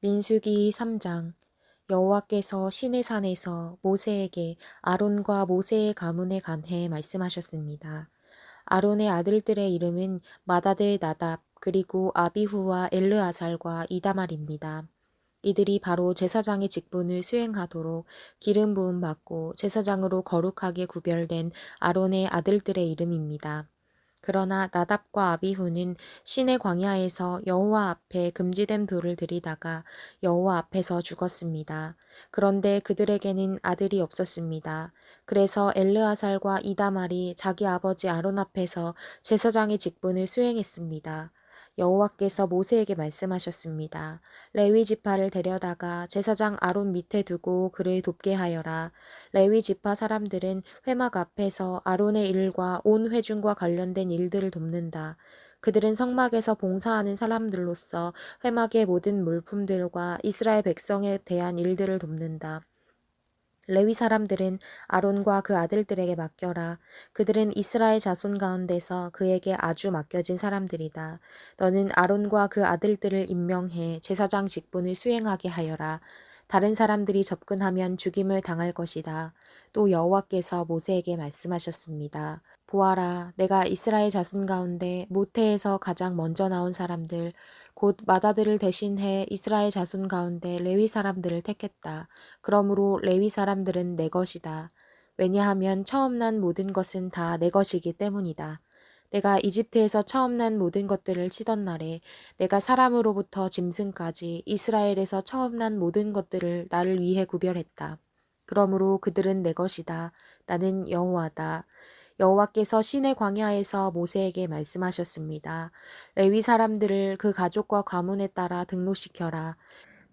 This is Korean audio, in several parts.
민수기 3장. 여호와께서 시내산에서 모세에게 아론과 모세의 가문에 관해 말씀하셨습니다. 아론의 아들들의 이름은 마다드 나답 그리고 아비후와 엘르아살과 이다말입니다. 이들이 바로 제사장의 직분을 수행하도록 기름 부음 받고 제사장으로 거룩하게 구별된 아론의 아들들의 이름입니다. 그러나 나답과 아비후는 시내 광야에서 여호와 앞에 금지된 돌을 들이다가 여호와 앞에서 죽었습니다. 그런데 그들에게는 아들이 없었습니다. 그래서 엘르아살과 이다말이 자기 아버지 아론 앞에서 제사장의 직분을 수행했습니다. 여호와께서 모세에게 말씀하셨습니다. 레위 지파를 데려다가 제사장 아론 밑에 두고 그를 돕게 하여라. 레위 지파 사람들은 회막 앞에서 아론의 일과 온 회중과 관련된 일들을 돕는다. 그들은 성막에서 봉사하는 사람들로서 회막의 모든 물품들과 이스라엘 백성에 대한 일들을 돕는다. 레위 사람들은 아론과 그 아들들에게 맡겨라. 그들은 이스라엘 자손 가운데서 그에게 아주 맡겨진 사람들이다. 너는 아론과 그 아들들을 임명해 제사장 직분을 수행하게 하여라. 다른 사람들이 접근하면 죽임을 당할 것이다. 또 여호와께서 모세에게 말씀하셨습니다. 보아라, 내가 이스라엘 자손 가운데 모태에서 가장 먼저 나온 사람들, 곧 마다들을 대신해 이스라엘 자손 가운데 레위 사람들을 택했다. 그러므로 레위 사람들은 내 것이다. 왜냐하면 처음 난 모든 것은 다 내 것이기 때문이다. 내가 이집트에서 처음 난 모든 것들을 치던 날에 내가 사람으로부터 짐승까지 이스라엘에서 처음 난 모든 것들을 나를 위해 구별했다. 그러므로 그들은 내 것이다. 나는 여호와다. 여호와께서 시내 광야에서 모세에게 말씀하셨습니다. 레위 사람들을 그 가족과 가문에 따라 등록시켜라.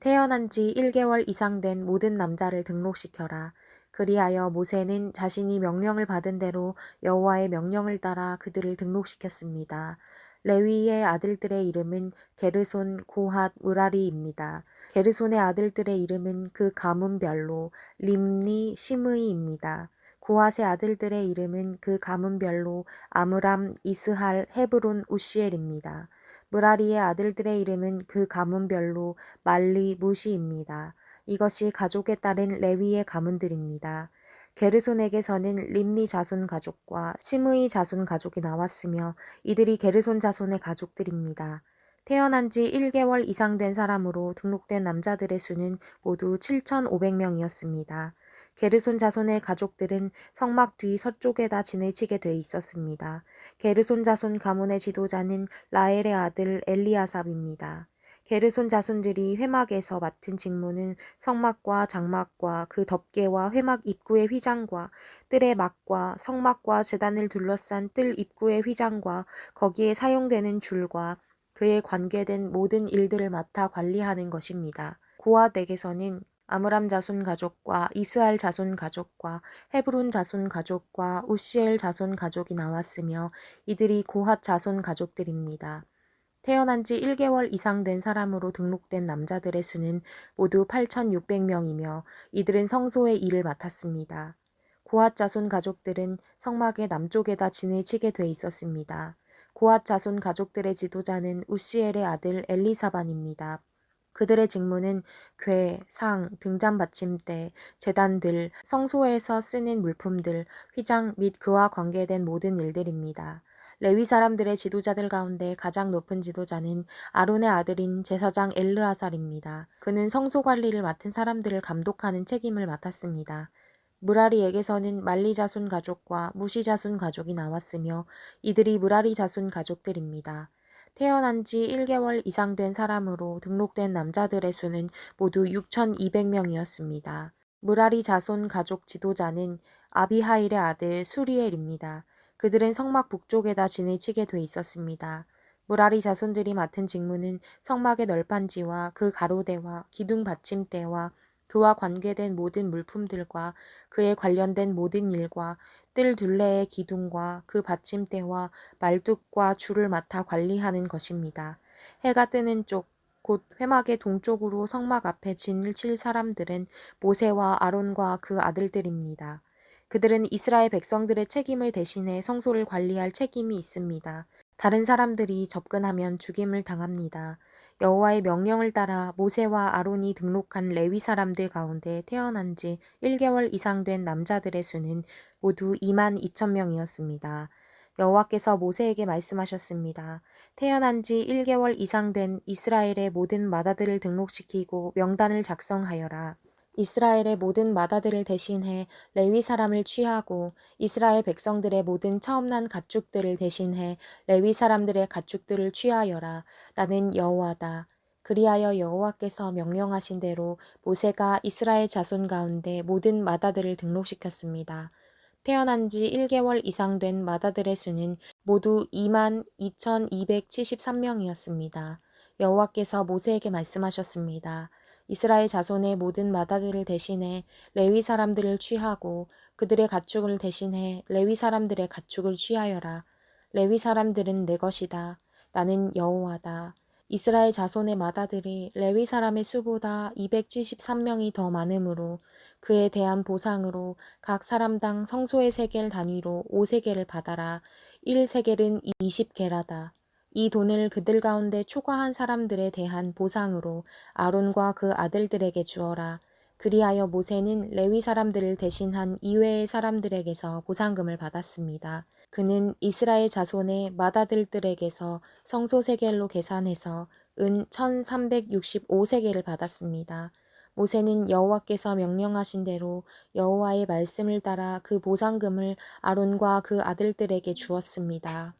태어난 지 1개월 이상 된 모든 남자를 등록시켜라. 그리하여 모세는 자신이 명령을 받은 대로 여호와의 명령을 따라 그들을 등록시켰습니다. 레위의 아들들의 이름은 게르손, 고핫, 무라리입니다. 게르손의 아들들의 이름은 그 가문별로 림니, 시므이입니다. 고핫의 아들들의 이름은 그 가문별로 아므람, 이스할, 헤브론, 우시엘입니다. 무라리의 아들들의 이름은 그 가문별로 말리, 무시입니다. 이것이 가족에 따른 레위의 가문들입니다. 게르손에게서는 림니 자손 가족과 시므이 자손 가족이 나왔으며 이들이 게르손 자손의 가족들입니다. 태어난 지 1개월 이상 된 사람으로 등록된 남자들의 수는 모두 7,500명이었습니다. 게르손 자손의 가족들은 성막 뒤 서쪽에다 진을 치게 돼 있었습니다. 게르손 자손 가문의 지도자는 라엘의 아들 엘리아삽입니다. 게르손 자손들이 회막에서 맡은 직무는 성막과 장막과 그 덮개와 회막 입구의 휘장과 뜰의 막과 성막과 제단을 둘러싼 뜰 입구의 휘장과 거기에 사용되는 줄과 그에 관계된 모든 일들을 맡아 관리하는 것입니다. 고핫에게서는 아므람 자손 가족과 이스할 자손 가족과 헤브론 자손 가족과 우시엘 자손 가족이 나왔으며 이들이 고핫 자손 가족들입니다. 태어난 지 1개월 이상 된 사람으로 등록된 남자들의 수는 모두 8,600명이며 이들은 성소의 일을 맡았습니다. 고핫 자손 가족들은 성막의 남쪽에다 진을 치게 돼 있었습니다. 고핫 자손 가족들의 지도자는 우시엘의 아들 엘리사반입니다. 그들의 직무는 궤, 상, 등잔 받침대, 제단들, 성소에서 쓰는 물품들, 휘장 및 그와 관계된 모든 일들입니다. 레위 사람들의 지도자들 가운데 가장 높은 지도자는 아론의 아들인 제사장 엘르아살입니다. 그는 성소 관리를 맡은 사람들을 감독하는 책임을 맡았습니다. 무라리에게서는 말리 자손 가족과 무시 자손 가족이 나왔으며 이들이 무라리 자손 가족들입니다. 태어난 지 1개월 이상 된 사람으로 등록된 남자들의 수는 모두 6,200명이었습니다. 무라리 자손 가족 지도자는 아비하일의 아들 수리엘입니다. 그들은 성막 북쪽에다 진을 치게 돼 있었습니다. 무라리 자손들이 맡은 직무는 성막의 널판지와 그 가로대와 기둥 받침대와 그와 관계된 모든 물품들과 그에 관련된 모든 일과 뜰 둘레의 기둥과 그 받침대와 말뚝과 줄을 맡아 관리하는 것입니다. 해가 뜨는 쪽, 곧 회막의 동쪽으로 성막 앞에 진을 칠 사람들은 모세와 아론과 그 아들들입니다. 그들은 이스라엘 백성들의 책임을 대신해 성소를 관리할 책임이 있습니다. 다른 사람들이 접근하면 죽임을 당합니다. 여호와의 명령을 따라 모세와 아론이 등록한 레위 사람들 가운데 태어난 지 1개월 이상 된 남자들의 수는 모두 2만 2천 명이었습니다. 여호와께서 모세에게 말씀하셨습니다. 태어난 지 1개월 이상 된 이스라엘의 모든 맏아들을 등록시키고 명단을 작성하여라. 이스라엘의 모든 맏아들을 대신해 레위 사람을 취하고 이스라엘 백성들의 모든 처음 난 가축들을 대신해 레위 사람들의 가축들을 취하여라. 나는 여호와다. 그리하여 여호와께서 명령하신 대로 모세가 이스라엘 자손 가운데 모든 맏아들을 등록시켰습니다. 태어난 지 1개월 이상 된 맏아들의 수는 모두 2만 2,273명이었습니다. 여호와께서 모세에게 말씀하셨습니다. 이스라엘 자손의 모든 맏아들을 대신해 레위 사람들을 취하고 그들의 가축을 대신해 레위 사람들의 가축을 취하여라. 레위 사람들은 내 것이다. 나는 여호와다. 이스라엘 자손의 맏아들이 레위 사람의 수보다 273명이 더 많으므로 그에 대한 보상으로 각 사람당 성소의 세겔 단위로 5세겔을 받아라. 1세겔은 20게라다. 이 돈을 그들 가운데 초과한 사람들에 대한 보상으로 아론과 그 아들들에게 주어라. 그리하여 모세는 레위 사람들을 대신한 이외의 사람들에게서 보상금을 받았습니다. 그는 이스라엘 자손의 맏아들들에게서 성소 세겔로 계산해서 은 1365세겔을 받았습니다. 모세는 여호와께서 명령하신 대로 여호와의 말씀을 따라 그 보상금을 아론과 그 아들들에게 주었습니다.